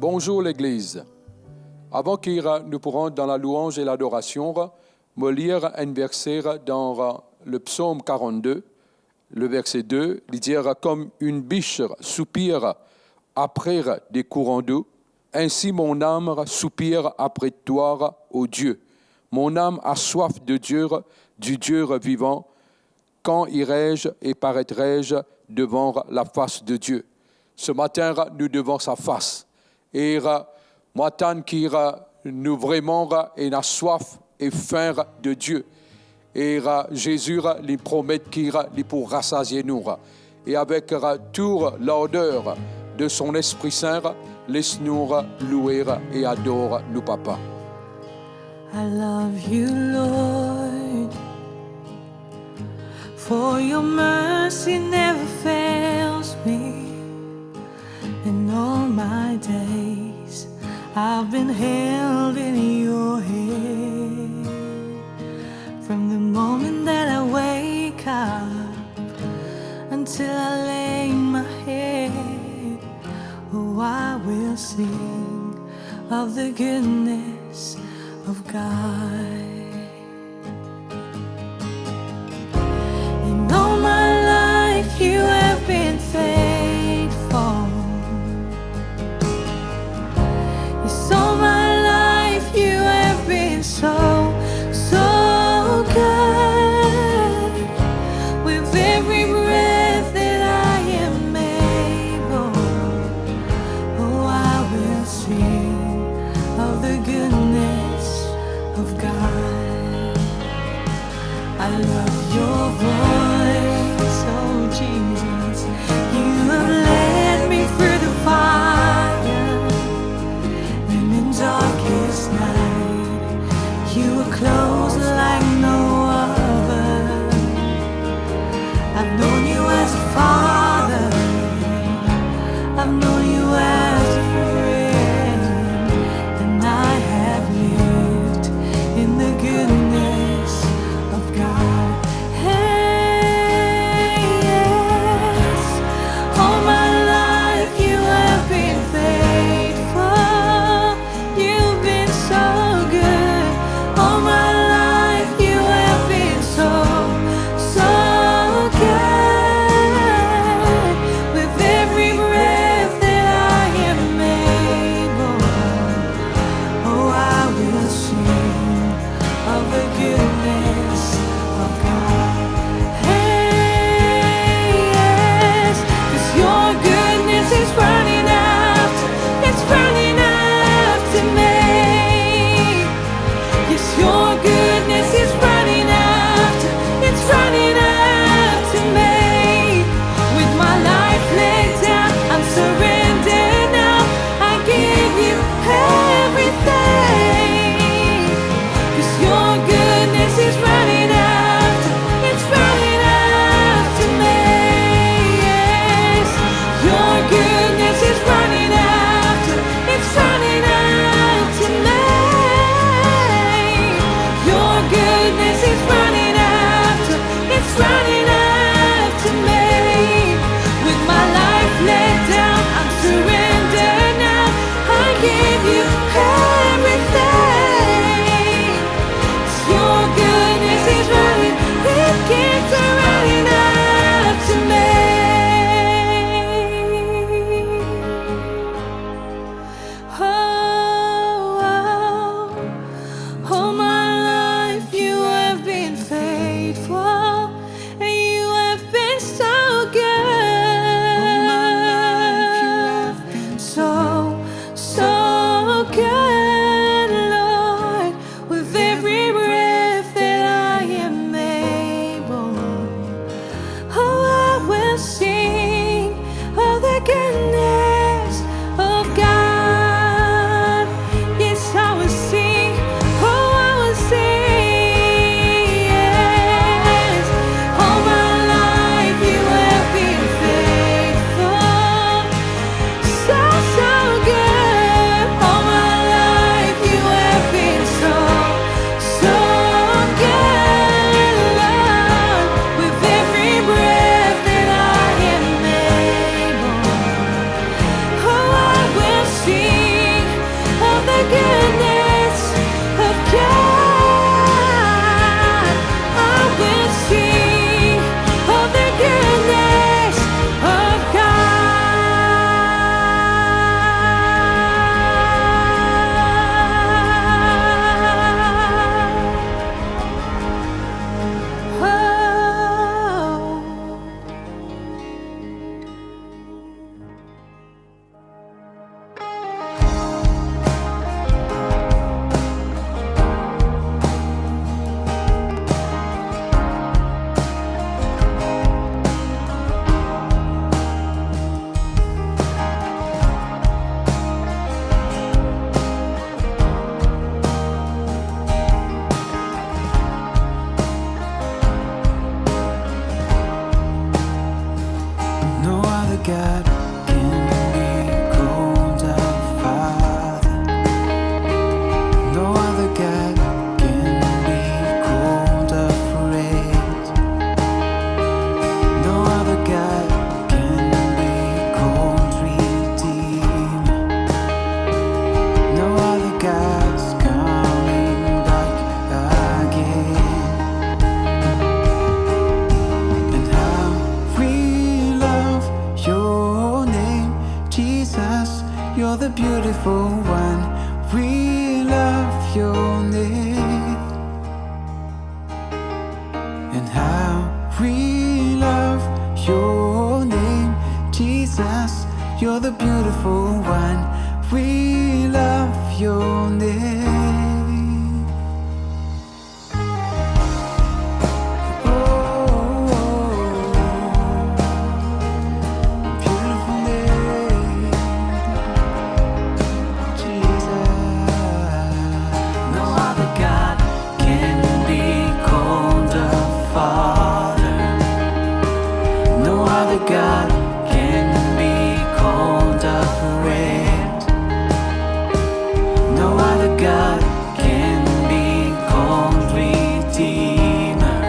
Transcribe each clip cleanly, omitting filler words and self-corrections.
Bonjour l'Église. Avant que nous pourrons dans la louange et l'adoration, me lire un verset dans le psaume 42, le verset 2, il dit « Comme une biche soupire après des courants d'eau, ainsi mon âme soupire après toi, ô Dieu. Mon âme a soif de Dieu, du Dieu vivant. Quand irai-je et paraîtrai-je devant la face de Dieu ?» Ce matin, nous devons sa face. Et moi, tant que nous vraiment avons soif et faim de Dieu. Et Jésus lui promet qu'il pour rassasier nous. Et avec toute l'odeur de son Esprit Saint, laisse-nous louer et adorer nous, Papa. I love you, Lord, for your mercy never fails me. In all my days, I've been held in your hand. From the moment that I wake up until I lay my head, oh, I will sing of the goodness of God. In all my life, you have been faithful. Yes, all my life, you have been so good. With every breath that I am able, oh, I will sing of the goodness of God. I love your voice, oh Jesus. You have led me through the fire, and in darkest night, you were close like no other. I've known you as a father, I've known you as a friend, and I have lived in the goodness of God. Hey, yeah. you're the beautiful one. We love your name. And how we love your name, Jesus, you're the beautiful one. We love your name. Beautiful name, Jesus. No other God can be called a Father. No other God can be called a friend. No other God can be called Redeemer.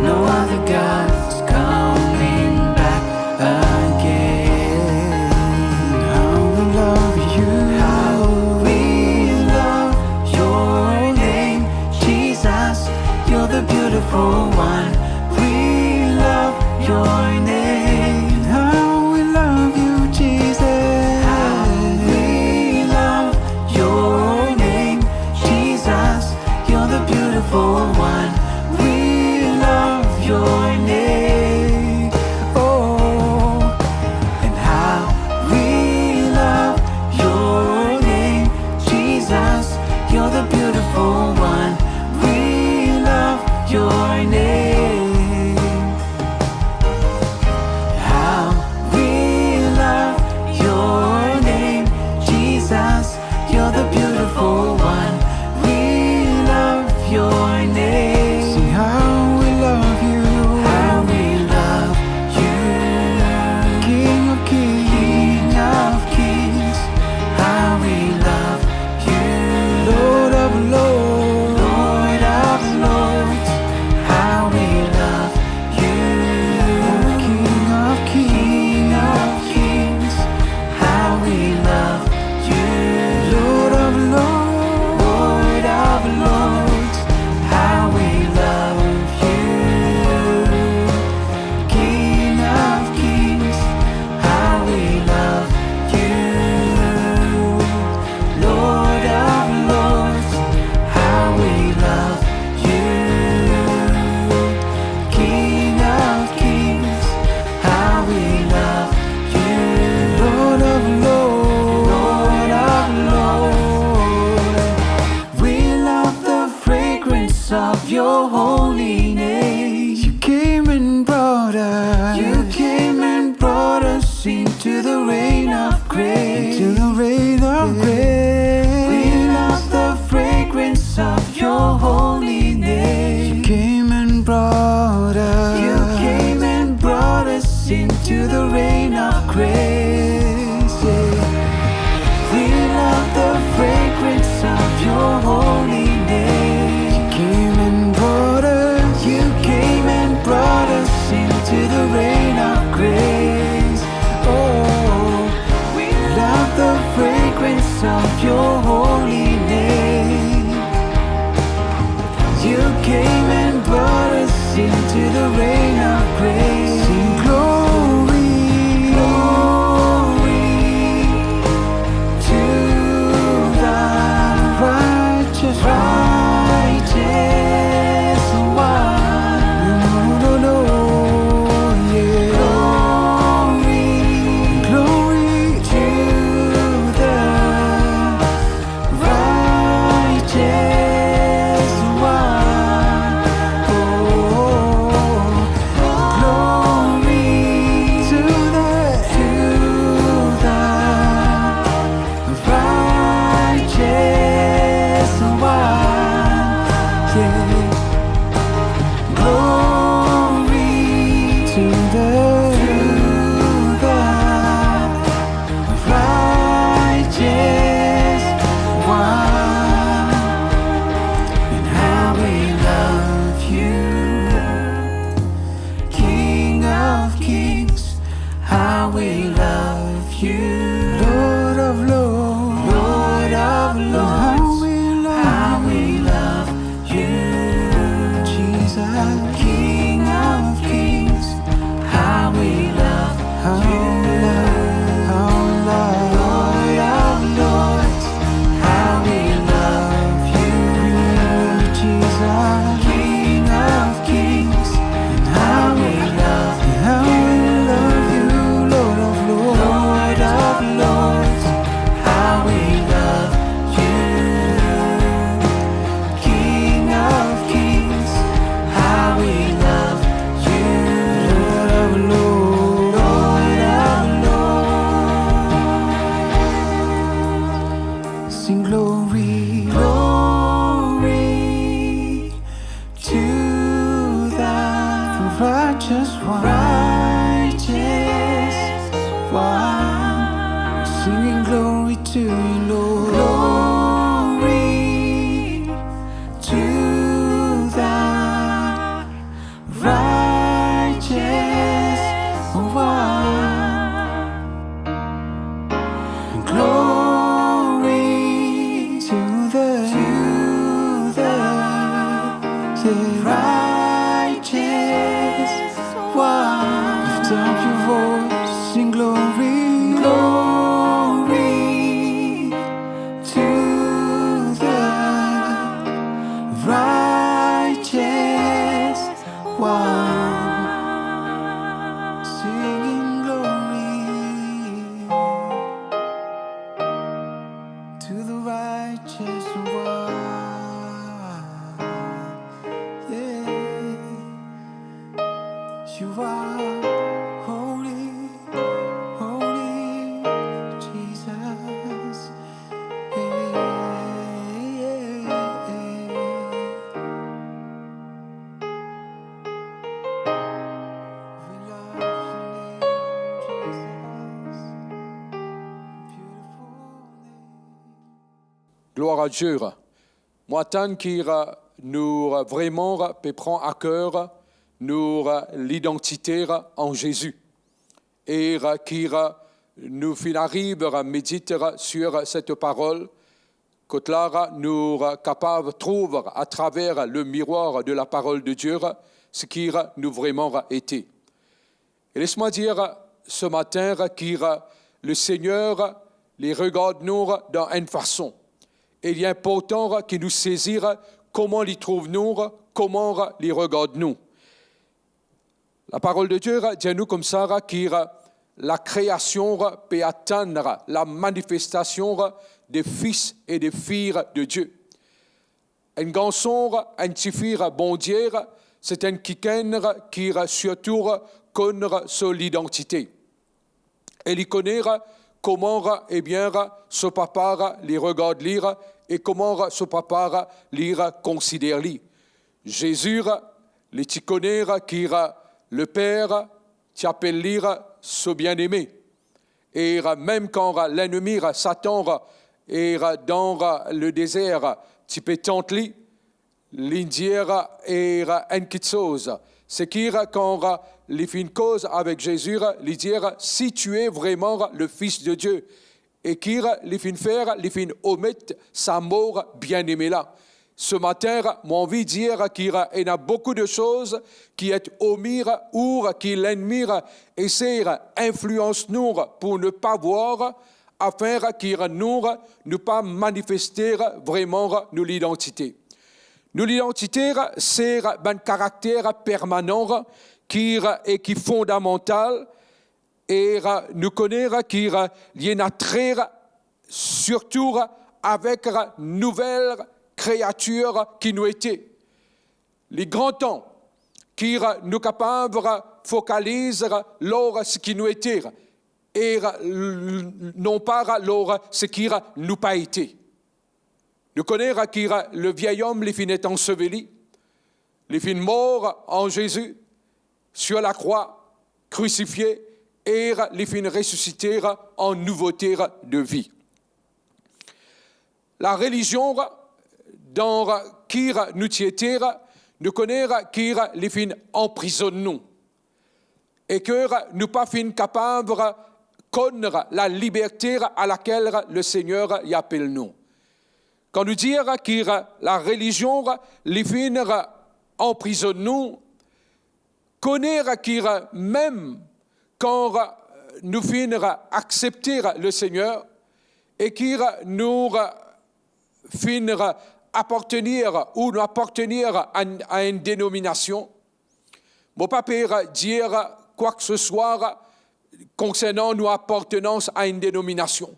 No other God's coming back again. How we love you, how we love your name, Jesus, you're the beautiful one. We love your name. How we love you, Jesus. How we love your name, Jesus, you're the beautiful one. We love your name. Oh, and how we love your name, Jesus, you're the beautiful one. We love your name. How we love your name, Jesus, you're the beautiful one. We love your name. Sing how we love you, how we love you, King of kings, how we love you, Lord of lords, how we love you, King of kings, how we love you, Lord of lords, how we love you, King of kings, how we love you, Lord of lords, how we love you, King of kings, how we love you, Lord of lords. We love the fragrance of your holy name. You came and brought us. You came and brought us into the reign of grace. Into the reign of grace. We love the fragrance of your holy name. You came and brought us. You came and brought us into the reign of grace. Yeah. We love the fragrance of your holy name. You came and brought us. You came and brought us into the reign of grace. Oh, we love the fragrance of your holy name. You came and brought us into the reign of grace. Sing glory, glory to the righteous one. No, yeah. Glory to the righteous one. Oh, sing glory, glory to the righteous one, singing glory to you, Lord. Glory to the righteous one. Glory to the righteous one. Lift up your voice, sing glory, glory to the righteous one. Singing glory to the righteous one. Yeah, you are holy, holy, Jesus. Yeah, yeah, yeah. We love your name, Jesus. Beautiful name. Gloire à Dieu. Moi, tant qu'il nous vraiment prend à cœur nous l'identité en Jésus et qui nous arrive à méditer sur cette parole que là nous capables trouver à travers le miroir de la parole de Dieu ce qui nous vraiment été. Et laisse-moi dire ce matin que le Seigneur les regarde nous dans une façon. Et il est important qu'il nous saisisse comment les trouve-nous, comment les regarde-nous. La parole de Dieu dit à nous comme ça que la création peut atteindre la manifestation des fils et des filles de Dieu. Un garçon, un petit fille bon Dieu, c'est un quelqu'un qui surtout connaît son identité. Et il connaît comment ce papa les regarde lire et comment ce papa les considère lui. Jésus, les tu connais qui le Père t'appelle lire ce bien-aimé. Et même quand l'ennemi Satan est dans le désert, tu peux tenter l'indire est une petite chose. C'est quand les fin cause avec Jésus, lui dire si tu es vraiment le Fils de Dieu et qu'il les fin faire, les fin omettre sa mort bien-aimé là. Ce matin, moi envie de dire qu'il y a beaucoup de choses qui sont omis ou qui l'ennemi essaie d'influencer nous pour ne pas voir, afin qu'il ne pas manifester vraiment nous l'identité. Nous l'identité, c'est un caractère permanent qui est fondamental et nous connaissons qu'il y a un trait surtout avec nouvelle créature qui nous était. Les grands temps qui nous capables de focaliser lors ce qui nous était et non pas lors ce qui nous pas été. Nous connaissons que le vieil homme les fin est enseveli, les fin mort en Jésus sur la croix, crucifié et les fin ressuscité en nouveauté de vie. La religion dans qui nous étions, nous connaissons qui les fin emprisonne nous et que nous pas fin capables de connaître la liberté à laquelle le Seigneur y appelle nous. Quand nous disons que la religion les fin emprisonne nous, connaître que même quand nous finissons accepter le Seigneur et que nous finissons appartenir ou nous appartenir à une dénomination, je ne peux pas dire quoi que ce soit concernant nos appartenances à une dénomination.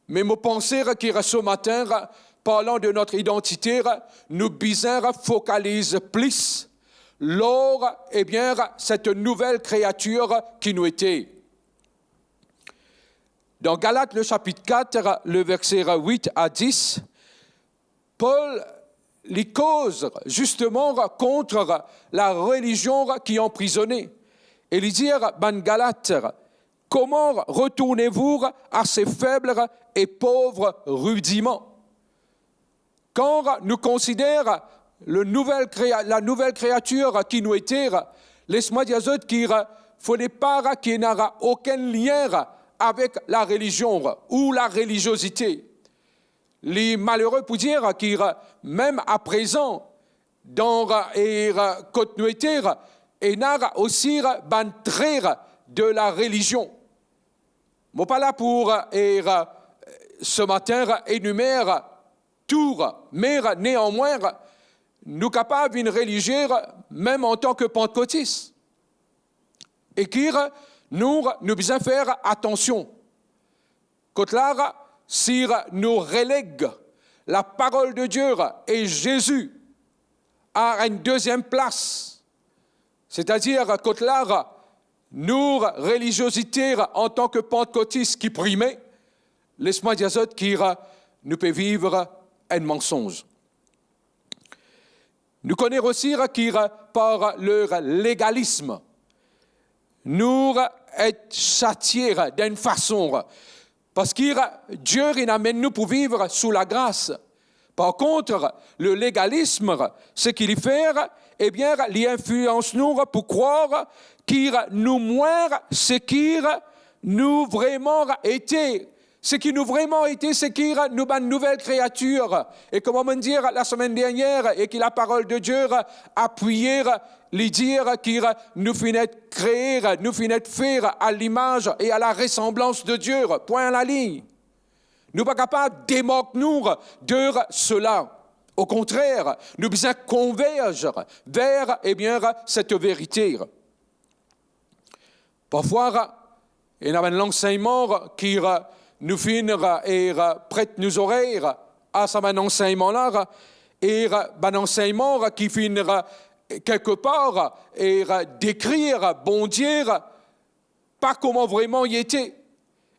Mais je pense que ce matin, parlant de notre identité, nous devons focaliser plus lors cette nouvelle créature qui nous était. Dans Galates, le chapitre 4, le verset 8 à 10, Paul les cause justement contre la religion qui emprisonnait. Et il dit, ben Galates, comment retournez-vous à ces faibles et pauvres rudiments? Quand nous considérons la nouvelle créature qui nous était, laisse-moi dire qu'il ne faudrait pas qu'il n'y ait aucun lien avec la religion ou la religiosité. Les malheureux pour dire qu'ils, même à présent, dans la continuité, il y a aussi un trait de la religion. Je ne suis pas là pour ce matin énumérer tout, mais néanmoins, nous sommes capables d'une religion, même en tant que pentecôtistes. Et qui nous devons faire attention. Quand là, si nous relègue la parole de Dieu et Jésus à une deuxième place, c'est-à-dire quand là, nous, religiosité en tant que pentecôtistes qui primait, laisse-moi dire ça, qui nous peut vivre un mensonge. Nous connaissons aussi qui, par leur légalisme, nous être châtiés d'une façon, parce que Dieu il amène nous pour vivre sous la grâce. Par contre, le légalisme, ce qu'il fait, eh bien, il influence nous pour croire qu'il nous moire ce qu'il nous vraiment été. Ce qui nous vraiment été, c'est qu'il nous une nouvelle créature. Et comme on me dit la semaine dernière, et que la parole de Dieu appuyait, les dire qu'il nous finit créer, nous finit faire à l'image et à la ressemblance de Dieu. Point à la ligne. Nous ne sommes pas capables de démoquer-nous de cela. Au contraire, nous devons converger vers cette vérité. Parfois, il y a un enseignement qui nous finira et prête nos oreilles à ce enseignement-là, et un enseignement qui finira quelque part et décrire, bon Dieu, pas comment vraiment il était.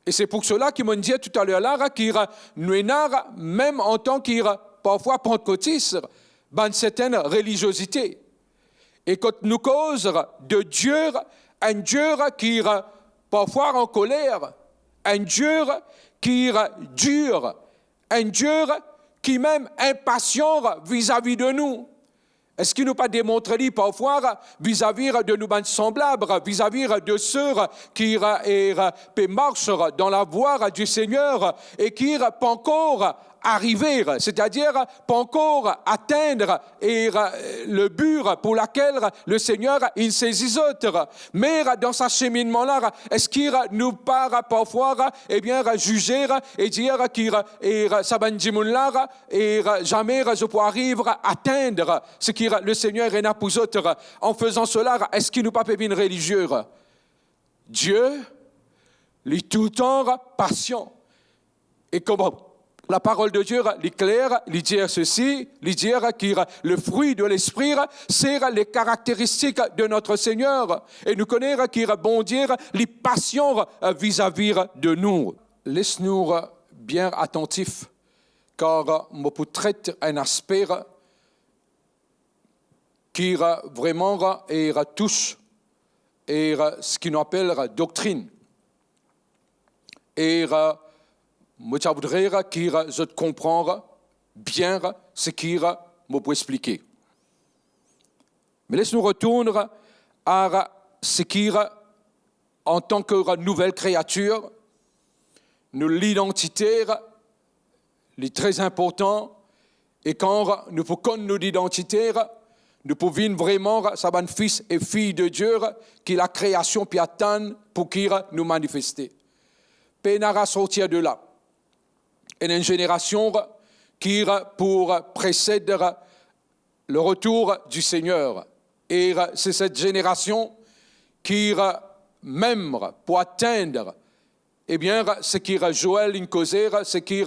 Et c'est pour cela qu'il m'a dit tout à l'heure là, qu'il nous a, même en tant qu'il parfois pentecôtiste, une certaine religiosité. Et quand nous cause de Dieu, un Dieu qui parfois en colère, un Dieu qui dure, un Dieu qui même impatient vis-à-vis de nous. Est-ce qu'il nous pas démontré parfois vis-à-vis de nous semblables, vis-à-vis de ceux qui marchent dans la voie du Seigneur et qui ne pas encore arriver, c'est-à-dire pas encore atteindre le but pour lequel le Seigneur il saisit autres. Mais dans ce cheminement-là, est-ce qu'il nous part parfois juger et dire qu'il là et jamais je peux arriver à atteindre ce que le Seigneur est pour autres. En faisant cela, est-ce qu'il nous pas une religieux? Dieu, il est tout le temps patient. Et comment? La parole de Dieu, il est claire, il dit ceci, il dit que le fruit de l'esprit, c'est les caractéristiques de notre Seigneur. Et nous connaissons qu'il bon Dieu, les passions vis-à-vis de nous. Laisse-nous bien attentifs, car je peux traiter un aspect qui vraiment touche et ce qu'on appelle doctrine. Et je voudrais que je comprenne bien ce qu'il me peut expliquer. Mais laisse-nous retourner à ce qui, en tant que nouvelle créature, l'identité est très important. Et quand nous pouvons notre identité, nous pouvons vraiment savoir fils et filles de Dieu, qui la création puis attend pour qu'il nous manifeste. Pénara sortir de là. Et une génération qui pour précéder le retour du Seigneur. Et c'est cette génération qui même pour atteindre ce qui Joël in causer, ce qui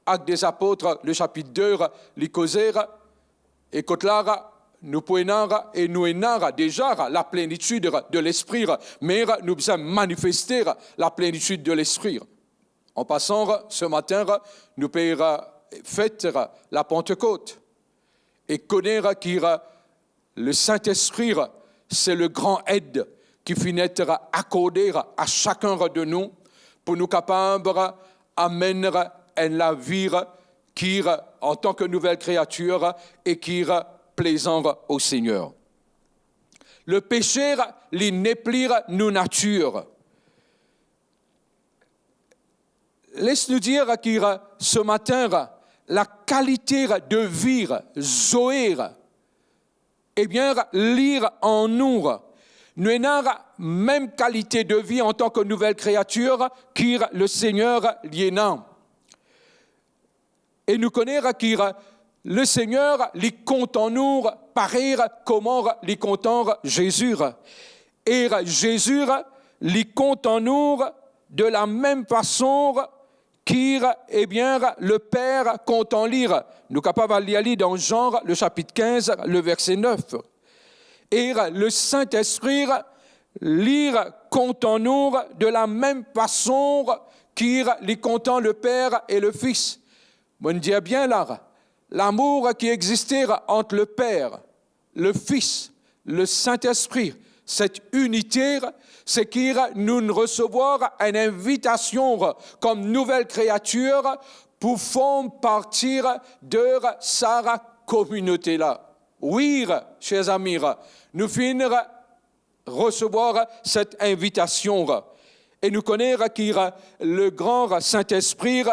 Actes des Apôtres, le chapitre 2, li causer, et quand là, nous pouvons et nous avons déjà la plénitude de l'esprit, mais nous devons manifester la plénitude de l'esprit. En passant, ce matin, nous fêtons la Pentecôte et connaître que le Saint-Esprit, c'est le grand aide qui finit accorder à chacun de nous pour nous capables d'amener la vie qui, en tant que nouvelle créature, et qui plaisant au Seigneur. Le péché, il n'éplie nos natures. Laisse-nous dire que ce matin, la qualité de vie, Zoé, eh bien, lire en nous, nous avons la même qualité de vie en tant que nouvelle créature que le Seigneur l'Yénan. Et nous connaissons que le Seigneur les compte en nous, pareil comment les compte en Jésus. Et Jésus les compte en nous de la même façon que le Père compte en lire. Nous sommes capables de lire dans Jean, le chapitre 15, le verset 9. Et le Saint-Esprit lire compte en nous de la même façon qu'il les compte en le Père et le Fils. On dit bien là, l'amour qui existait entre le Père, le Fils, le Saint-Esprit, cette unité, c'est que nous recevons une invitation comme nouvelle créature pour faire partie de sa communauté-là. Oui, chers amis, nous finissons recevoir cette invitation. Et nous connaissons que le grand Saint-Esprit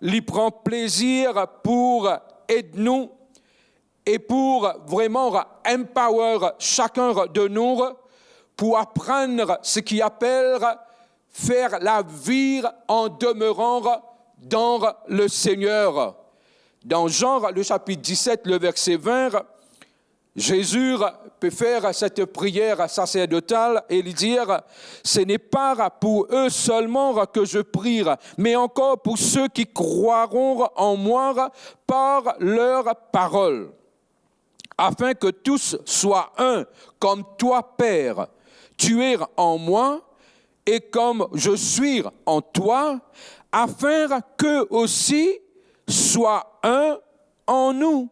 lui prend plaisir pour aider nous et pour vraiment empower chacun de nous pour apprendre ce qu'il appelle faire la vie en demeurant dans le Seigneur. Dans Jean, le chapitre 17, le verset 20, Jésus peut faire cette prière sacerdotale et lui dire « Ce n'est pas pour eux seulement que je prie, mais encore pour ceux qui croiront en moi par leur parole, afin que tous soient un, comme toi, Père. Tu es en moi et comme je suis en toi, afin qu'eux aussi soient un en nous,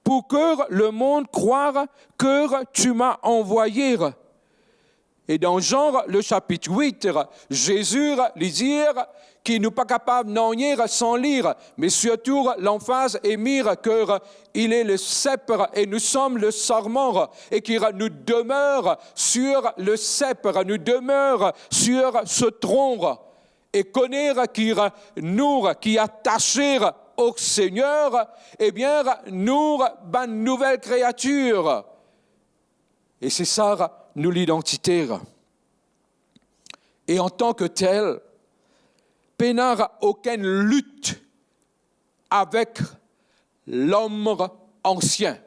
pour que le monde croie que tu m'as envoyé. » Et dans Jean, le chapitre 8, Jésus lui dit qu'il n'est pas capable d'en lire sans lire, mais surtout l'emphase est mise qu'il est le sceptre et nous sommes le sarment, et qu'il nous demeure sur le sceptre, nous demeure sur ce tronc, et connaître qu'il nous qui attachés au Seigneur, eh bien, nous, une nouvelle créature. Et c'est ça, nous, l'identité. Et en tant que tel, Pénard aucune lutte avec l'homme ancien,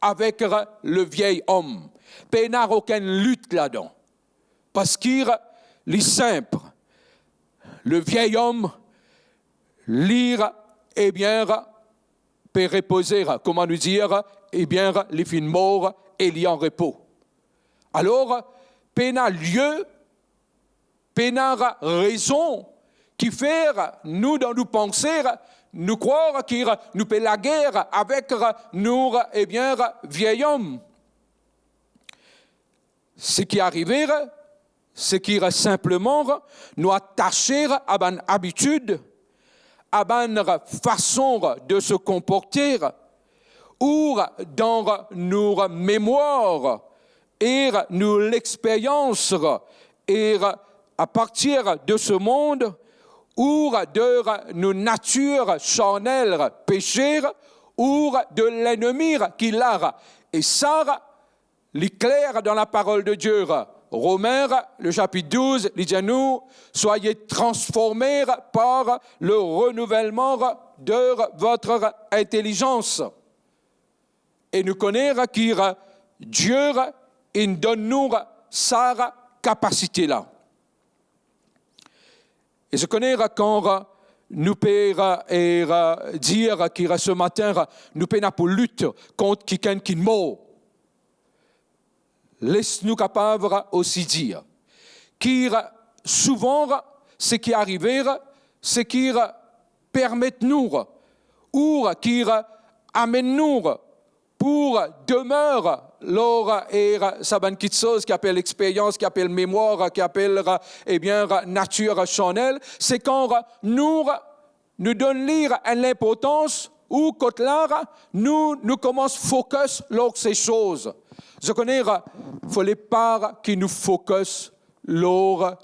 avec le vieil homme. Pénard aucune lutte là-dedans. Parce qu'il est simple. Le vieil homme, lire, eh bien, peut reposer, comment nous dire, eh bien, les fins morts et il y en repos. Alors, Pénard lieu, Pénard raison, qui fait, nous, dans nos pensées, nous croire qu'il nous fait la guerre avec nous, eh bien, vieil homme. Ce qui arrive, c'est qu'il simplement nous attacher à une habitude, à une façon de se comporter, ou dans nos mémoires et nos expériences, et à partir de ce monde, ou de nos natures charnelles, péchées, ou de l'ennemi qu'il a. Et ça, l'éclair dans la parole de Dieu. Romains, le chapitre 12, il dit à nous, soyez transformés par le renouvellement de votre intelligence. Et nous connaissons que Dieu, il donne nous sa capacité-là. Et je connais quand nous pouvons dire que ce matin, nous pouvons pour lutte contre quelqu'un qui mort. Laisse-nous capables aussi dire que souvent, ce qui arrive, ce qui permet nous, ou qui amène nous pour demeure lors et ça va quelque chose qui appelle expérience, qui appelle mémoire, qui appelle nature charnelle, c'est quand nous donne lire à l'importance ou quand là nous commençons focus sur ces choses. Je connais, il faut les parts qui nous focus sur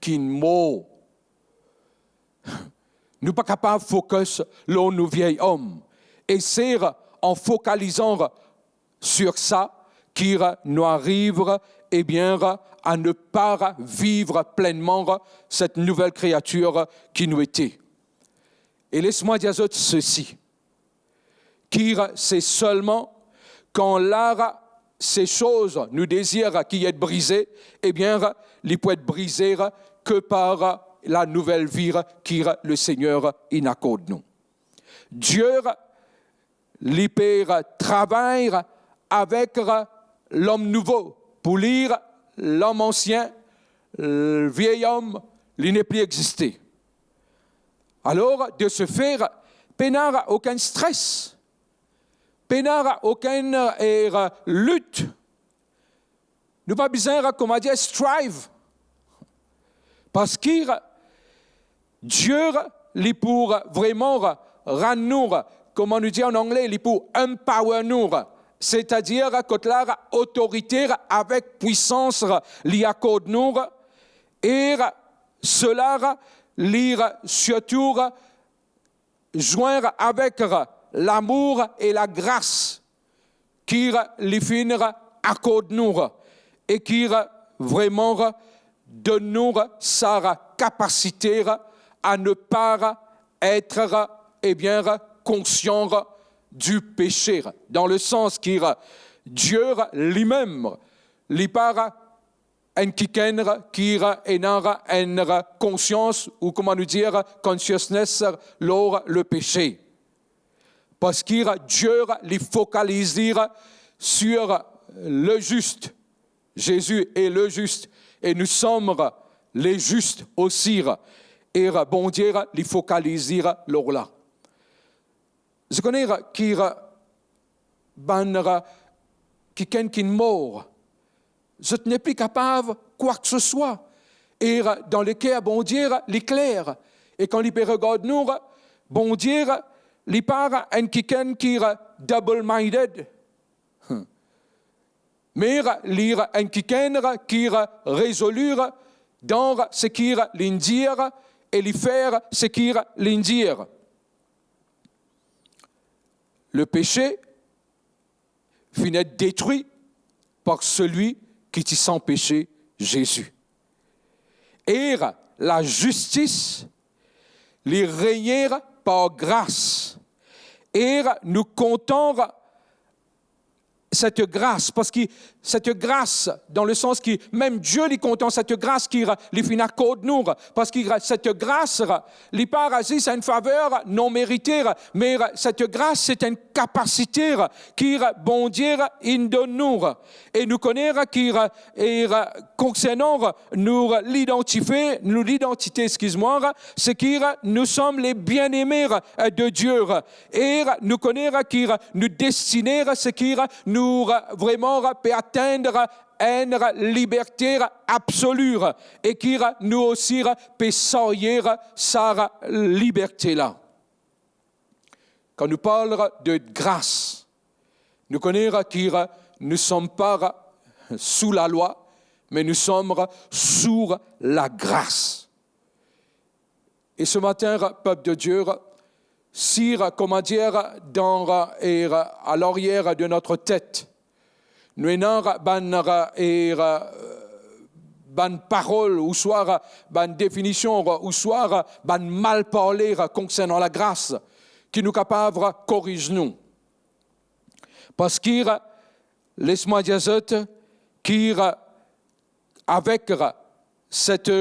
qui mot. Nous pas capables de focus sur nos vieils hommes. Et c'est en focalisant sur ça qu'il nous arrive à ne pas vivre pleinement cette nouvelle créature qui nous était. Et laisse-moi dire ceci, c'est seulement quand là, ces choses nous désirent qui est brisées, ils peuvent être brisées que par la nouvelle vie que le Seigneur accorde nous. Dieu, les pères travaillent avec l'homme nouveau pour lire l'homme ancien, le vieil homme, il n'est plus existé. Alors, de ce faire, pénard aucun stress, pénard aucune lutte. Nous pas besoin, comment dire, strive. Parce que Dieu, il pour vraiment rendre nous, comment nous dit en anglais, il pour empower nous, c'est-à-dire que la autorité avec puissance l'y accorde nous, et cela lire surtout joindre avec l'amour et la grâce qui les finira accorde nous et qui vraiment donne nous sa capacité à ne pas être conscient du péché, dans le sens que Dieu lui-même lui part un quelqu'un qui a une conscience, ou comment nous dire, consciousness, lors le péché. Parce que Dieu les focalise sur le juste. Jésus est le juste. Et nous sommes les justes aussi. Et bon Dieu les focalise là. Je connais quelqu'un qui est mort. Je n'ai plus capable quoi que ce soit. Et dans le cas, bon Dieu, l'éclair. Et quand il regarde nous, bon Dieu, il part un quelqu'un qui est double-minded. Mais il est un quelqu'un qui est résolu dans ce qu'il vient dire et lui faire ce qu'il vient dire. Le péché finit détruit par celui qui est sans péché, Jésus. Et la justice, les régner par grâce. Et nous comptons cette grâce, parce que cette grâce, dans le sens que même Dieu lui compte cette grâce qui lui finit accorde nous, parce que cette grâce, lui part c'est une faveur non méritée, mais cette grâce, c'est une capacité qui bon Dieu il donne nous, et nous connaissons qui concernant nous l'identité, excuse-moi, c'est que nous sommes les bien-aimés de Dieu, et nous connaissons qui nous destinés, c'est qui nous vraiment peut atteindre une liberté absolue et qui nous aussi peut saisir sa liberté là. Quand nous parlons de grâce, nous connaissons que nous ne sommes pas sous la loi, mais nous sommes sous la grâce. Et ce matin, peuple de Dieu, si, comment dire, à l'arrière de notre tête, nous avons une parole, ou soit une définition, ou soit un mal parler concernant la grâce, qui nous capable de corriger nous. Parce que, laisse-moi dire ça, avec cette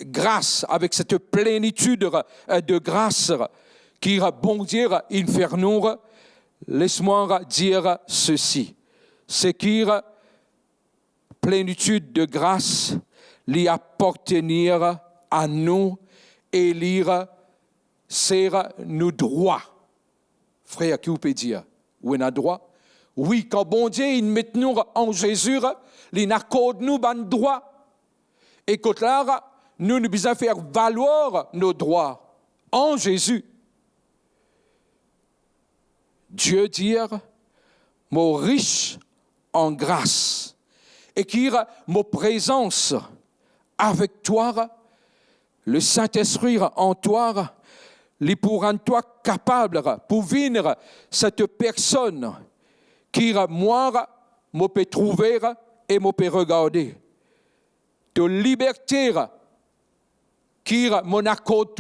grâce, avec cette plénitude de grâce, qui bon Dieu nous, laisse-moi dire ceci. C'est que plénitude de grâce lui appartenir à nous élire, c'est nos droits. Frère, qui vous peut dire? Où on a droit? Oui, quand bon Dieu, il met nous en Jésus, il accorde nous un droit. Et que là, nous devons faire valoir nos droits en Jésus. Dieu dit, mon riche en grâce, et qui mon présence avec toi, le Saint-Esprit en toi, les pour rendre toi capable pour venir cette personne qui moi me peut trouver et me peut regarder. De liberté qui mon accord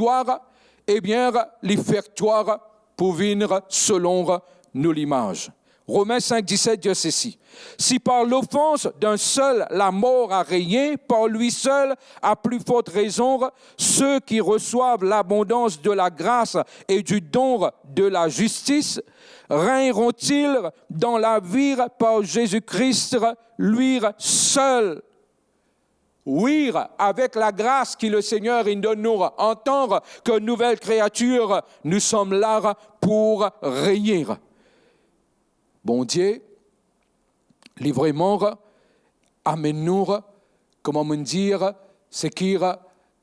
eh bien les faire toi pour venir selon nous l'image. Romains 5, 17 dit ceci. Si par l'offense d'un seul la mort a régné, par lui seul, à plus forte raison, ceux qui reçoivent l'abondance de la grâce et du don de la justice, régneront-ils dans la vie par Jésus-Christ, lui seul. Oui, avec la grâce que le Seigneur donne nous en tant que nouvelle créature, nous sommes là pour régner. Bon Dieu, livrement, amène-nous, comment me dire, c'est qui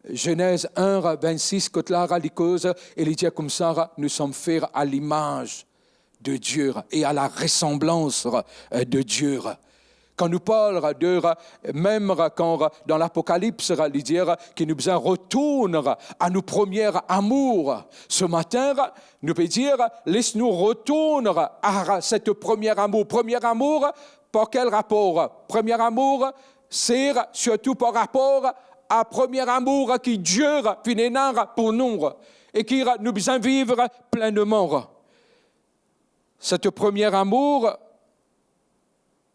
Genèse 1, 26, que là, les causes, et il dit comme ça, nous sommes faits à l'image de Dieu et à la ressemblance de Dieu. Quand nous parlons de, même quand dans l'Apocalypse, il dit qu'il nous retourne à nos premiers amours. Ce matin, nous pouvons dire, laisse-nous retourner à cette premier amour. Premier amour, par quel rapport? Premier amour, c'est surtout par rapport à premier amour qui Dieu finit pour nous et qui nous besoin vivre pleinement. Cet premier amour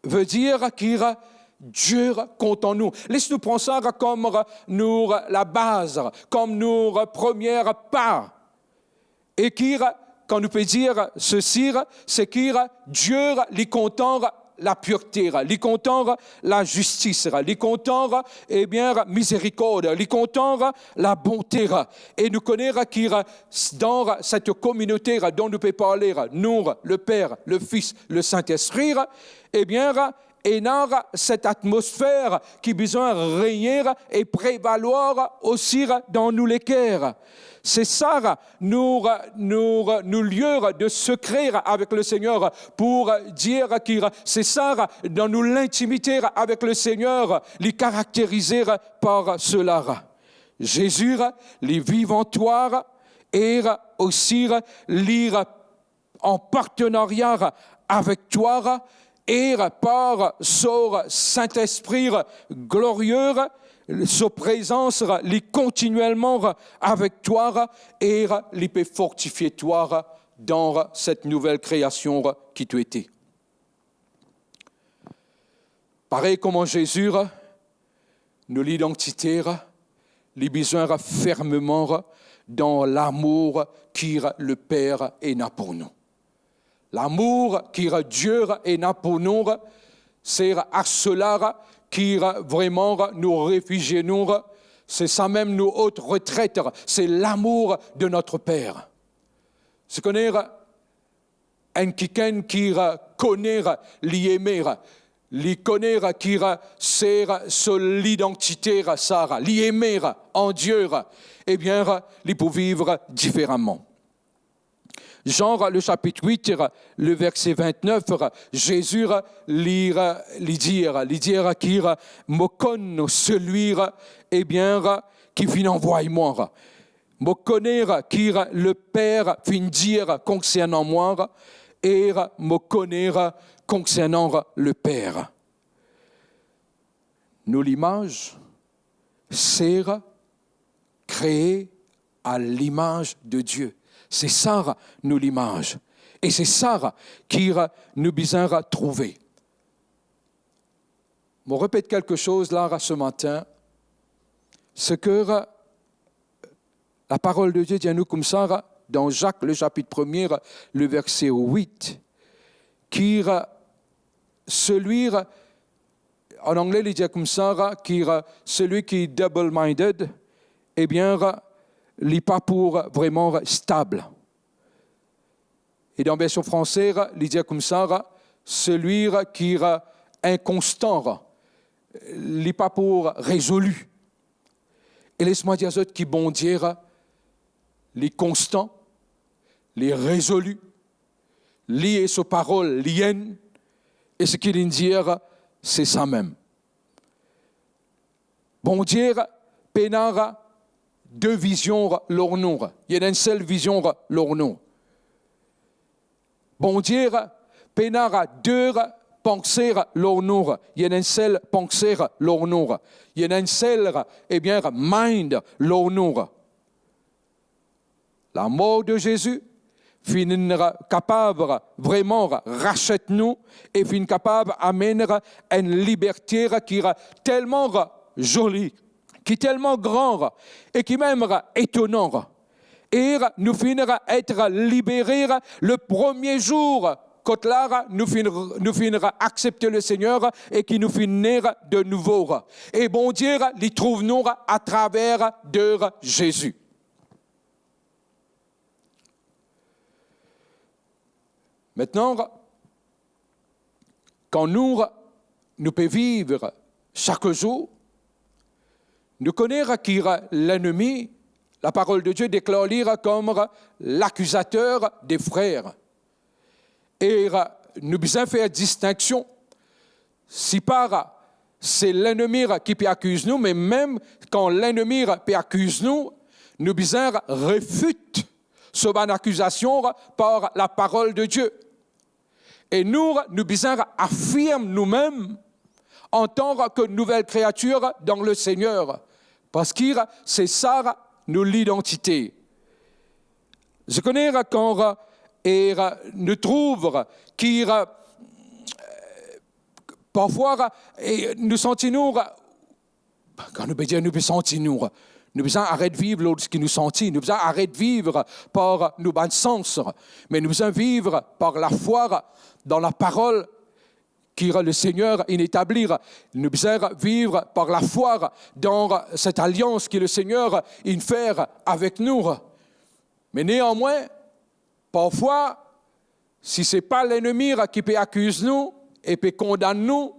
veut dire qu'il Dieu compte en nous. Laisse-nous prendre ça comme nous, la base, comme nos premiers pas. Et qui, quand nous peut dire ceci, c'est que Dieu lui compte la pureté, lui compte la justice, lui compte eh bien miséricorde, lui compte la bonté. Et nous connaissons qu'il dans cette communauté dont nous pouvons parler, nous, le Père, le Fils, le Saint-Esprit, eh bien, et dans cette atmosphère qui a besoin de régner et prévaloir aussi dans nous les cœurs. C'est ça, nous lieux de secret avec le Seigneur pour dire que c'est ça, dans nous l'intimité avec le Seigneur, les caractériser par cela. Jésus, les vivantoires, et aussi lire en partenariat avec toi, et par son Saint-Esprit glorieux, sa présence lit continuellement avec toi et il peut fortifier toi dans cette nouvelle création qui tu étais. Pareil comme en Jésus, nous l'identité, les besoins fermement dans l'amour qui le Père est là pour nous. L'amour qui Dieu est là pour nous, c'est à cela qui vraiment nous réfugier nous, c'est ça même nos hautes retraites, c'est l'amour de notre Père. C'est connaître un quelqu'un qui connaît l'aimer, li connaît qui c'est l'identité ça, l'aimer en Dieu, eh bien, il peut vivre différemment. Jean, le chapitre 8, le verset 29, Jésus lui dire qu'il me connaît celui, eh bien, qui finit envoyer moi. Me connaît qui le Père finit dire concernant moi, et me connaît concernant le Père. Nous, l'image, c'est créé à l'image de Dieu. C'est ça, nous, l'image. Et c'est ça qui nous besoin trouver. Je répète quelque chose là ce matin. C'est que la parole de Dieu dit à nous comme ça, dans Jacques, le chapitre 1er, le verset 8, qui celui, en anglais, il dit comme ça, qui celui qui est double-minded, eh bien, n'est pas pour vraiment stable. Et dans la version française, il dit comme ça, celui qui est inconstant, il n'est pas pour résolu. Et laisse-moi dire ça, qui bon dire, les constants, les résolus, liés sur parole, liens, et ce qu'il dit, c'est ça même. Bon dire, pénara, deux visions leur nom. Il y a une seule vision leur nom. Bon dire, pénara, deux pensées leur nom. Il y a une seule pensée leur nom. Il y a une seule, mind leur nom. La mort de Jésus finira capable vraiment rachète nous et finit capable d'amener une liberté qui est tellement jolie, qui est tellement grande et qui est même étonnante. Et nous finira être libérés le premier jour quand là, nous finira accepter le Seigneur et qui nous finira de nouveau. Et bon Dieu, les trouve-nous à travers de Jésus. Maintenant, quand nous pouvons vivre chaque jour, nous connaissons qui est l'ennemi, la parole de Dieu déclare comme l'accusateur des frères. Et nous devons faire distinction. Si pas c'est l'ennemi qui peut accuser nous, mais même quand l'ennemi peut accuser nous, nous devons réfuter cette accusation par la parole de Dieu. Et nous devons affirmer nous-mêmes en tant que nouvelle créature dans le Seigneur. Parce que c'est ça, nous, l'identité. Je connais quand nous trouvons qui parfois nous sentons, quand nous disons nous sentons, nous devons arrêter de vivre lorsque nous sentons. Nous devons arrêter de vivre par nos bons sens. Mais nous devons vivre par la foi dans la parole qui le Seigneur établit. Nous devons vivre par la foi dans cette alliance que le Seigneur fait avec nous. Mais néanmoins, parfois, si ce n'est pas l'ennemi qui peut accuser nous et peut condamner nous,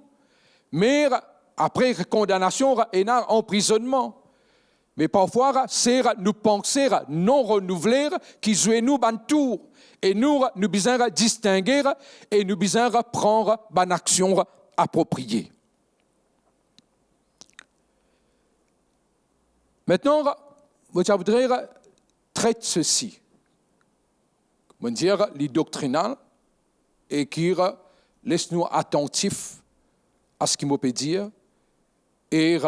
mais après condamnation, il y a un emprisonnement. Mais parfois, c'est nous penser non renouveler qui jouent nous ban tour. Et nous devons distinguer et nous devons prendre une action appropriée. Maintenant, je voudrais traiter ceci. Je veux dire, les doctrinales et qui laisse-nous attentifs à ce qu'il me peut dire et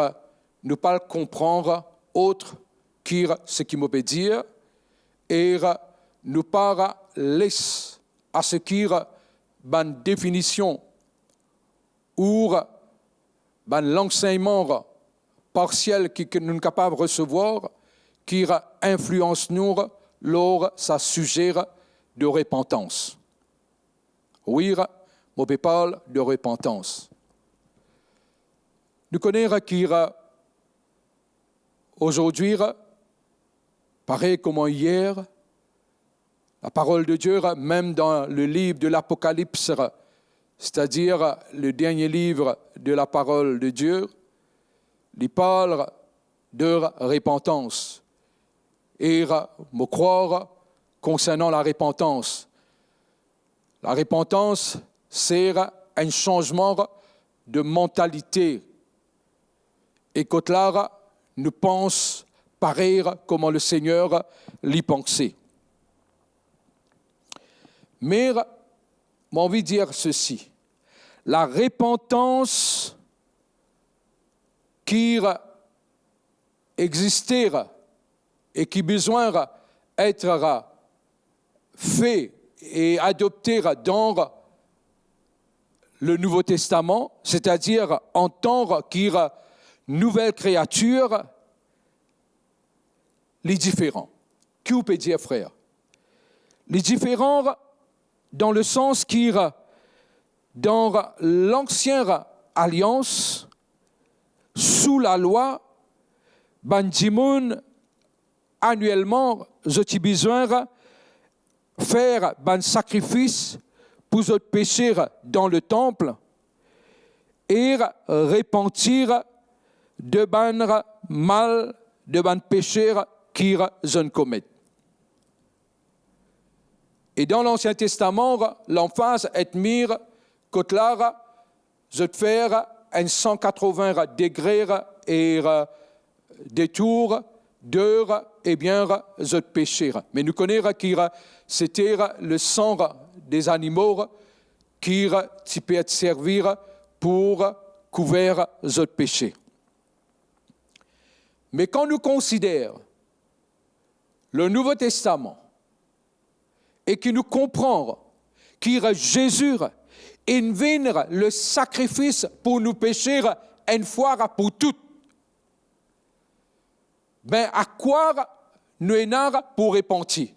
ne pas comprendre autre que ce qu'il me peut dire et ne pas laisser à ce qui est une définition ou l'enseignement partiel que nous sommes capables de recevoir qui influence nous lors sa sujet de repentance. Oui, on parle de repentance. Nous connaissons qui aujourd'hui, pareil comme hier, la parole de Dieu, même dans le livre de l'Apocalypse, c'est-à-dire le dernier livre de la parole de Dieu, il parle de repentance. Et me croire concernant la repentance. La repentance, c'est un changement de mentalité. Et quand là, nous pensons pareil comme le Seigneur l'y pensait. Mais, j'ai envie de dire ceci. La repentance qui existait et qui a besoin d'être fait et adopté dans le Nouveau Testament, c'est-à-dire en tant que nouvelle créature, les différents. Qui vous peut dire, frère? Les différents dans le sens qui, dans l'ancienne alliance, sous la loi, Banjimoun annuellement, je t'ai besoin faire un sacrifice pour les péchés dans le temple et repentir de ban mal, de ban péché qui je ne commets. Et dans l'Ancien Testament, l'emphase est mire que là, je te faire un 180 degrés et détour d'heure et bien je te pécher. Mais nous connaissons que c'était le sang des animaux qui peut servir pour couvrir je te péché. Mais quand nous considérons le Nouveau Testament et que nous comprenons que Jésus est venu le sacrifice pour nous pécher une fois pour toutes, ben à quoi nous sommes pour repentir?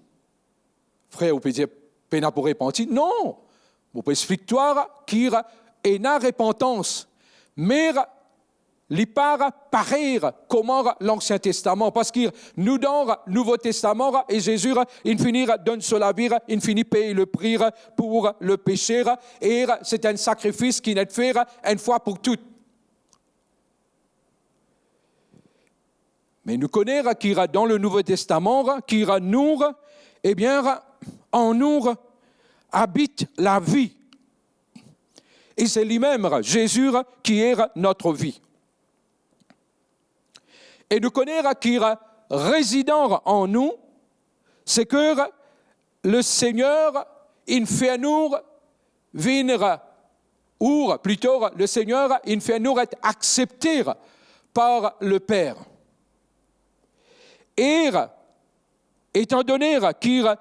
Frère, vous pouvez dire, pas pour repentir? Non, vous pouvez expliquer qu'il y a une repentance, mais il part pareil comment l'Ancien Testament, parce que nous dans le Nouveau Testament, et Jésus, il finit donne sur la vie, il finit payer le prix pour le péché, et c'est un sacrifice qui n'est fait une fois pour toutes. Mais nous connaissons qu'il y a dans le Nouveau Testament, qu'il y a nous, eh bien, en nous habite la vie. Et c'est lui-même, Jésus, qui est notre vie. Et nous connaissons qu'il y a résident en nous, c'est que le Seigneur, il fait nous venir, ou plutôt le Seigneur, il fait nous être acceptés par le Père. Et étant donné qu'il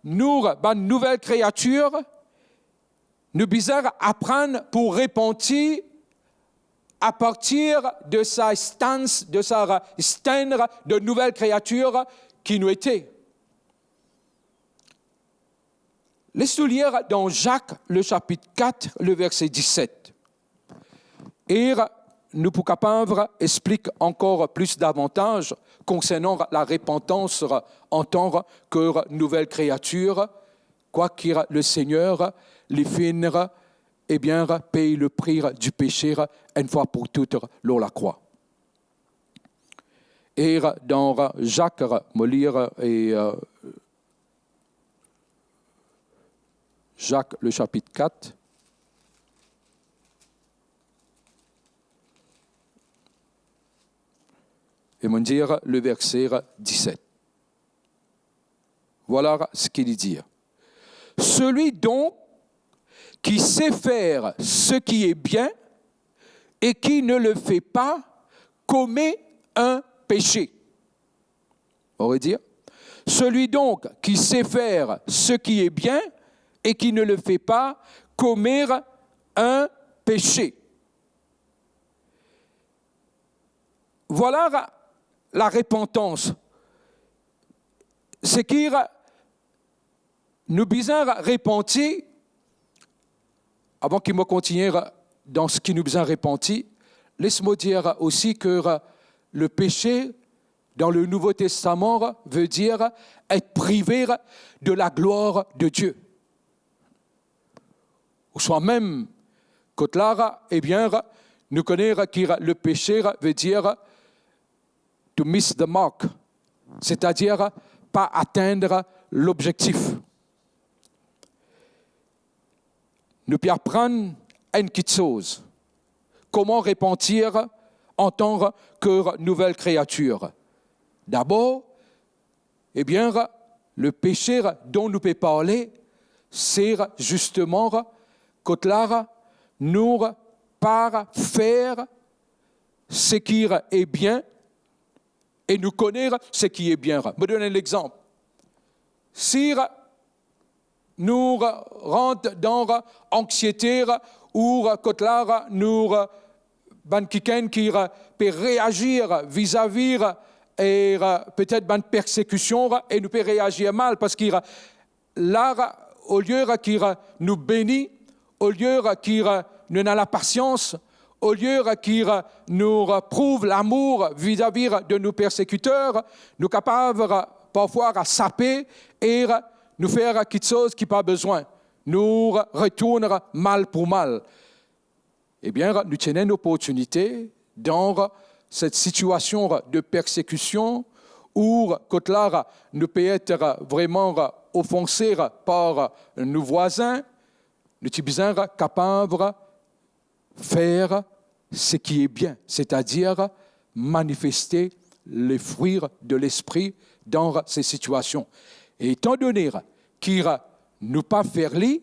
nous, une nouvelle créature, nous devons apprendre pour repentir à partir de sa stance, de sa stand de nouvelle créature qui nous était. Laissez-nous lire dans Jacques, le chapitre 4, le verset 17. Et nous pour capables explique encore plus davantage concernant la repentance en tant que nouvelle créature, quoi qu'il le Seigneur les finira, eh bien, paye le prix du péché une fois pour toutes lors la croix. Et dans Jacques, me lire et Jacques, le chapitre 4. Et me dire le verset 17. Voilà ce qu'il dit. Celui donc qui sait faire ce qui est bien et qui ne le fait pas commet un péché. On va dire, celui donc qui sait faire ce qui est bien et qui ne le fait pas commet un péché. Voilà la repentance. C'est qu'il nous besoin repentir, avant qu'il me continue dans ce qui nous besoin repentir, laisse-moi dire aussi que le péché dans le Nouveau Testament veut dire être privé de la gloire de Dieu. Ou soit même, quand là, eh bien, nous connaissons que le péché veut dire to miss the mark, c'est-à-dire pas atteindre l'objectif. Nous pouvons apprendre une petite chose. Comment repentir en tant que nouvelle créature? D'abord, eh bien, le péché dont nous pouvons parler, c'est justement que là, nous par faire ce qui est bien et nous connaître ce qui est bien. Je vais donner l'exemple. Si nous rentrons dans l'anxiété ou que là, nous quelqu'un qui peut réagir vis-à-vis et peut-être une persécution et nous peut réagir mal parce que là, au lieu qu'il nous bénit, au lieu qu'il nous a la patience, au lieu qu'il nous prouve l'amour vis-à-vis de nos persécuteurs, nous sommes capables parfois saper et nous faire quelque chose qui n'a pas besoin, nous retourner mal pour mal. Eh bien, nous tenons une opportunité dans cette situation de persécution où, quand là, nous pouvons être vraiment offensés par nos voisins, nous sommes capables de faire ce qui est bien, c'est-à-dire manifester les fruits de l'esprit dans ces situations. Et étant donné qu'il nous pas faire li,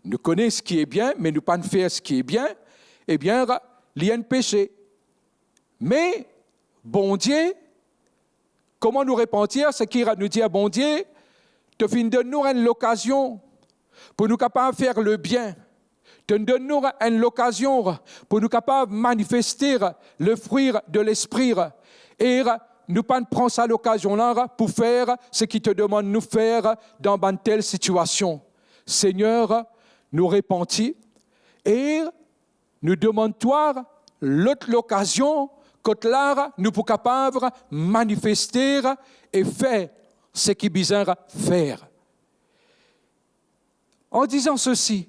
nous connaissons ce qui est bien, mais nous pas faire ce qui est bien, eh bien, il y a un péché. Mais, bon Dieu, comment nous repentir, c'est qu'il nous dit, bon Dieu, te fin donne-nous l'occasion pour nous capables de faire le bien. Te donne-nous l'occasion pour nous capables de manifester le fruit de l'esprit. Et nous pas prendre ça l'occasion-là pour faire ce qu'il te demande de nous faire dans une telle situation. Seigneur, nous repentis et nous demandons-toi l'occasion que là, nous sommes capables de manifester et faire ce qu'il est besoin de faire. En disant ceci,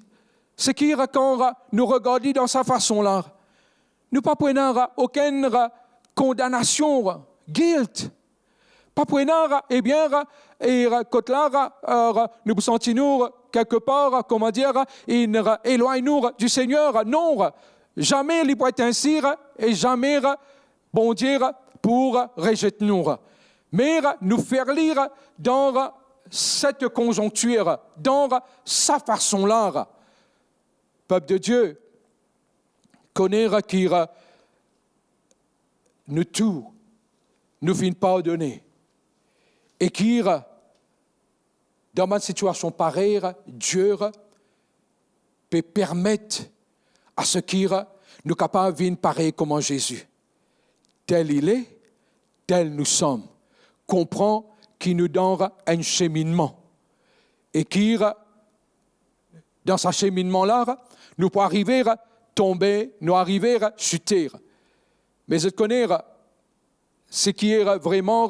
c'est que quand nous regardons dans sa façon-là, nous ne prenons aucune condamnation, guilt. Pas prenons, eh bien, et quand là, nous nous sentons quelque part, comment dire, éloignons du Seigneur. Non, jamais il peut être ainsi et jamais, bon Dieu, pour rejeter nous. Mais nous faire lire dans cette conjoncture, dans sa façon-là. Peuple de Dieu, connaître qui nous tout, nous finit pardonner. Et qui, dans une situation pareille, Dieu peut permettre à ce qui nous capables de vivre pareil comme Jésus. Tel il est, tel nous sommes. Comprend qu'il nous donne un cheminement. Et qui, dans ce cheminement-là, nous pouvons arriver à tomber, nous arriver à chuter. Mais je connais ce qui est vraiment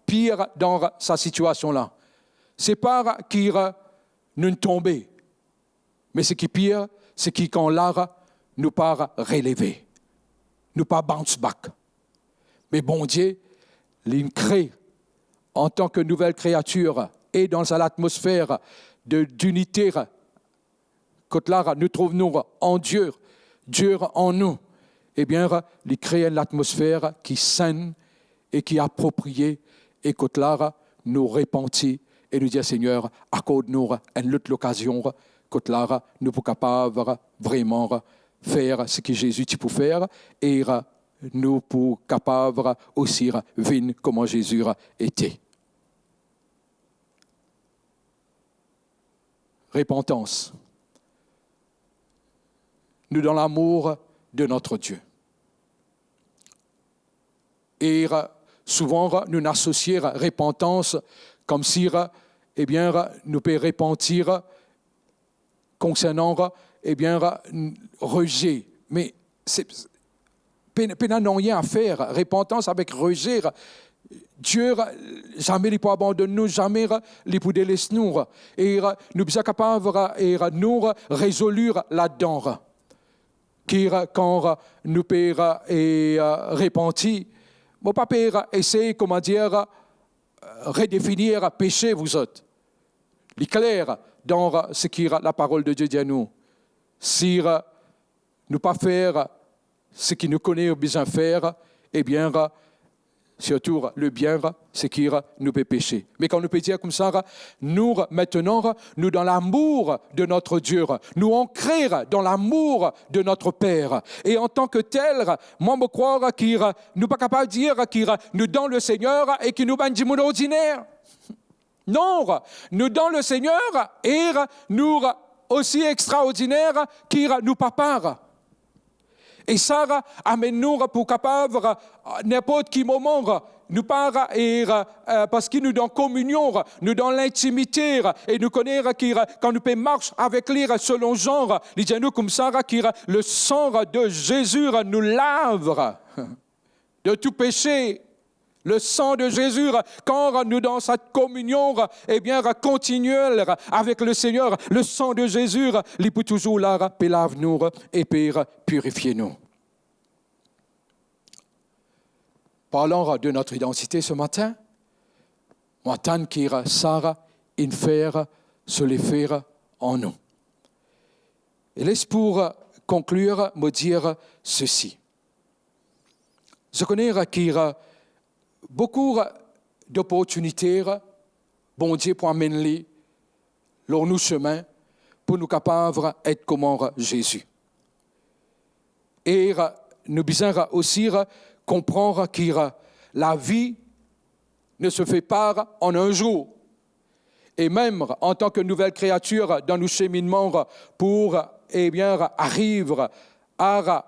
pire dans sa situation-là. Ce n'est pas qu'il nous tombe, mais ce qui est pire, c'est qu'il, quand là, nous pas relever, nous pas bounce back. Mais bon Dieu, il crée en tant que nouvelle créature et dans l'atmosphère d'unité, quand là, nous trouvons en Dieu, Dieu en nous, eh bien, il crée une atmosphère qui est saine et qui est appropriée, et quand là, nous repentis et nous disons, Seigneur, accorde-nous une autre occasion, quand là, nous sommes capables vraiment faire ce que Jésus peut faire, et nous sommes capables aussi de vivre comme Jésus était. Repentance. Nous dans l'amour de notre Dieu. Et souvent, nous associons repentance comme si, eh bien, nous pouvons repentir concernant, eh bien, rejet. Mais n'a rien à faire. Repentance avec rejet. Dieu, jamais il peut abandonner nous, jamais il peut délaisser nous. Et nous sommes capables de nous résoudre là-dedans. Quand nous pouvons repentir, mon papa essaie, comment dire, redéfinir péché, vous autres. Il est clair dans ce qui est la parole de Dieu dit à nous. Si nous pas faire ce qu'il nous connaît besoin faire, eh bien, surtout le bien, c'est qu'il nous peut pécher. Mais quand nous peut dire comme ça, nous, maintenant, nous dans l'amour de notre Dieu, nous ancrer dans l'amour de notre Père. Et en tant que tel, moi, je crois qu'il nous pas capable de dire qu'il nous dans le Seigneur et qu'il nous dit mon ordinaire. Non, nous dans le Seigneur et nous aussi extraordinaire qu'il nous prépare. Et ça amène-nous pour capable, n'importe quel moment, nous part et parce qu'il nous donne communion, nous donne l'intimité et nous connaissons quand nous pouvons marcher avec lui selon genre, il dit nous comme ça que le sang de Jésus nous lave de tout péché, Le sang de Jésus, quand nous dans cette communion, continuelle avec le Seigneur, le sang de Jésus, il peut toujours là, lave nous et purifier nous. Parlons de notre identité ce matin. Matin qui Sarah, in faire, se les faire en nous. Et laisse pour conclure, me dire ceci. Je connais qu'il y a beaucoup d'opportunités, bon Dieu, pour amener leur nous chemin, pour nous capables d'être comme Jésus. Et nous devons aussi comprendre que la vie ne se fait pas en un jour. Et même en tant que nouvelle créature dans nos cheminements pour arriver à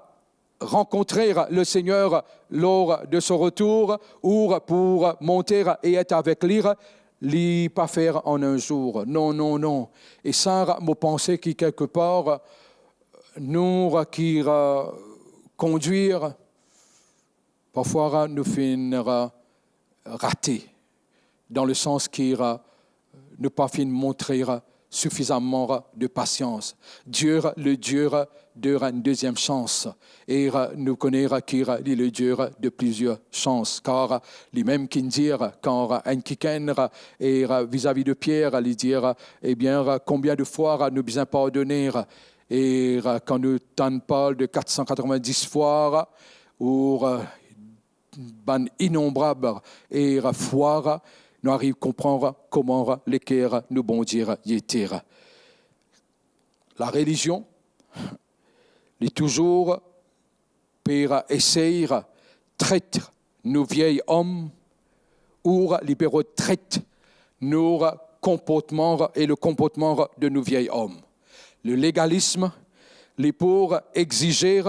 rencontrer le Seigneur lors de son retour ou pour monter et être avec lui, ne pas faire en un jour. Non, non, non. Et ça, me penser que quelque part, nous qui conduire, parfois nous finira rater, dans le sens qu'il ne pas montrer suffisamment de patience. Dieu, le Dieu de une deuxième chance. Et nous connaissons qu'il est le Dieu de plusieurs chances. Car les mêmes qui disent, quand un quiken et vis-à-vis de Pierre, il dit, combien de fois nous besoin pardonner. Et quand nous parlons de 490 fois, ou innombrables et fois, nous arrivons à comprendre comment les cœurs nous bondir y étaient. La religion est toujours pour essayer de traiter nos vieils hommes ou libérer traiter nos comportements et le comportement de nos vieils hommes. Le légalisme est pour exiger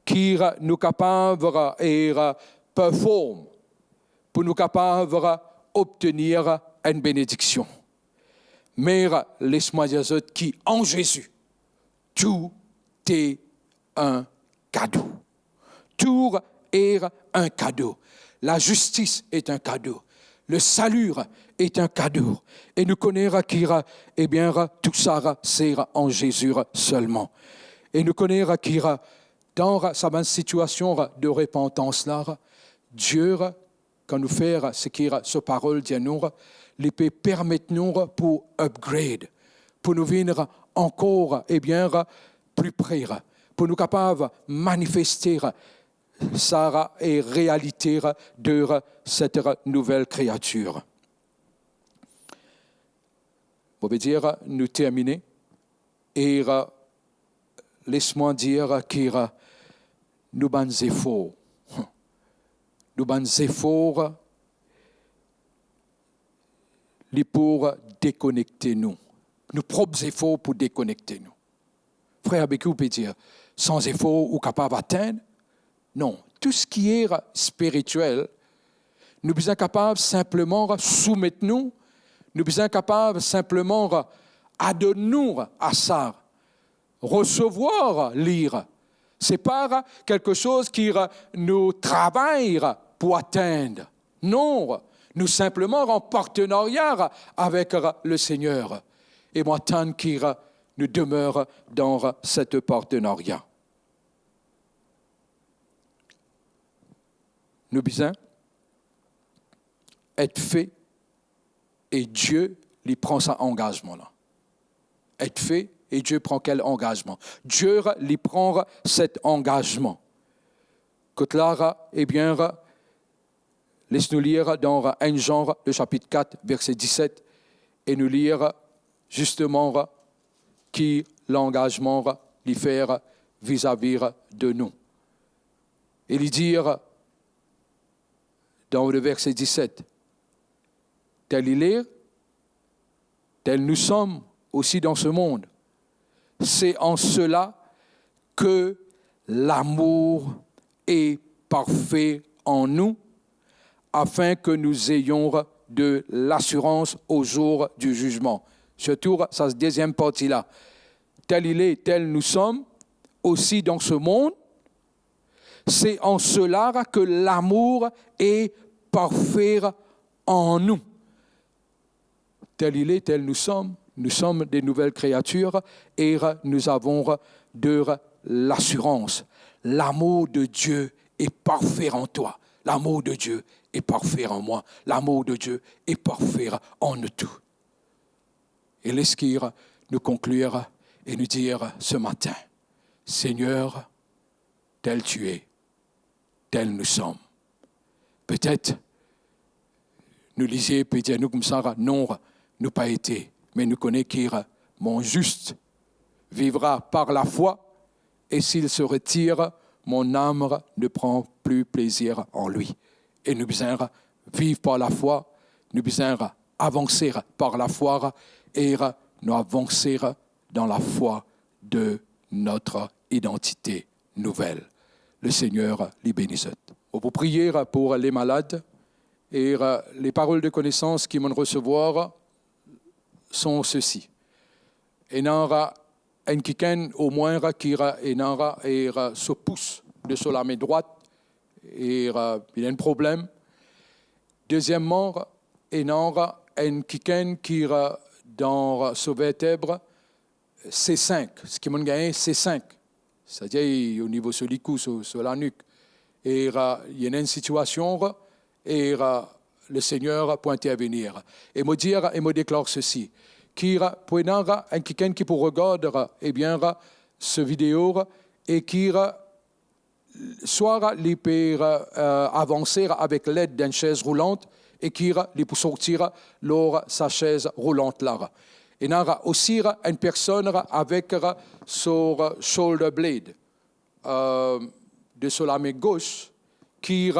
qu'ils nous capables et performent pour nous capables obtenir une bénédiction. Mais laisse-moi dire qui en Jésus, tout est un cadeau. Tout est un cadeau. La justice est un cadeau. Le salut est un cadeau. Et nous connaissons qu'il tout ça, c'est en Jésus seulement. Et nous connaissons qu'il dans sa situation de repentance-là, Dieu, quand nous faisons ce qui est sa parole dit nous, il peut permettre nous pour upgrade, pour nous venir encore plus près, pour nous capables de manifester sa réalité de cette nouvelle créature. On veut dire, nous terminer et laisse-moi dire que nous avons des efforts. Nous avons des efforts pour déconnecter nous. Nos propres efforts pour déconnecter nous. Frère Bécu peut dire, sans effort, ou capable d'atteindre? Non. Tout ce qui est spirituel, nous sommes capables simplement de soumettre nous, nous sommes capables simplement d'adonner nous à ça. Recevoir, lire. Ce n'est pas quelque chose qui nous travaille pour atteindre. Non, nous simplement en partenariat avec le Seigneur. Et moi, tant qu'il nous demeure dans cette partenariat. Nous besoin être fait et Dieu lui prend cet engagement-là. Être fait et Dieu prend quel engagement? Dieu lui prend cet engagement. Que là, laisse-nous lire dans 1 Jean, le chapitre 4, verset 17, et nous lire justement qui l'engagement lui faire vis-à-vis de nous. Et lui dire, dans le verset 17, tel il est, tel nous sommes aussi dans ce monde. C'est en cela que l'amour est parfait en nous, afin que nous ayons de l'assurance au jour du jugement. Surtout, cette deuxième partie-là. Tel il est, tel nous sommes, aussi dans ce monde. C'est en cela que l'amour est parfait en nous. Tel il est, tel nous sommes des nouvelles créatures et nous avons de l'assurance. L'amour de Dieu est parfait en toi. L'amour de Dieu est parfait en moi. L'amour de Dieu est parfait en nous tous. Et laisse-qu'il nous conclure et nous dire ce matin, Seigneur, tel tu es, tel nous sommes. Peut-être, nous lisons, peut dire nous comme ça, non, nous pas été, mais nous connaissons qu'il mon juste vivra par la foi, et s'il se retire, mon âme ne prend plus plaisir en lui. Et nous besoin vivre par la foi, nous besoin avancer par la foi, et nous avancer dans la foi de notre identité nouvelle. Le Seigneur les bénisse. On peut prier pour les malades, et les paroles de connaissance qu'ils vont recevoir sont ceci. Il y aura un quelqu'un au moins qui se pousse de sur la main droite et il a un problème. Deuxièmement, il y aura un quelqu'un qui dans ce vertèbre C5, ce qui m'a gagné C5, c'est-à-dire au niveau sur les coups, sur la nuque. Et il y a une situation et le Seigneur peut intervenir. Et me dire et me déclare ceci. Qui pour quelqu'un qui peut regarder ce vidéo et qui soit les peut avancer avec l'aide d'une chaise roulante et qui peut sortir lors sa chaise roulante là. Et il y a aussi une personne avec son shoulder blade de sur la main gauche qui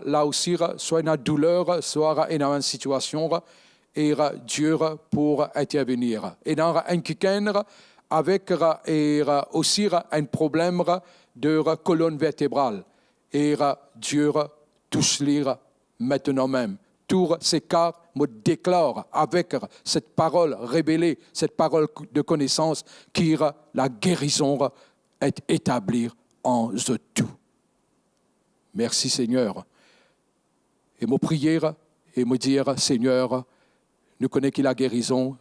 là aussi soit une douleur, soit une situation et Dieu pour intervenir. Et dans un quelqu'un avec aussi un problème de colonne vertébrale. Et Dieu touche lire maintenant même. Tous ces cas me déclarent avec cette parole révélée, cette parole de connaissance, qui la guérison est établie en eux tout. Merci Seigneur. Et me prier et me dire, Seigneur, nous connaissons que la guérison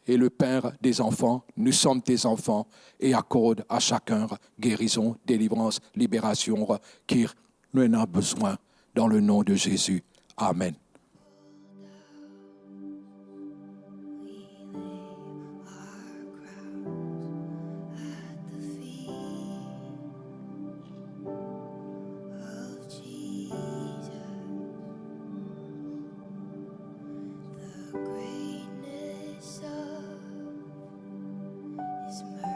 est le Père des enfants. Nous sommes tes enfants et accorde à chacun guérison, délivrance, libération qui nous en a besoin dans le nom de Jésus. Amen. Greatness of His mercy.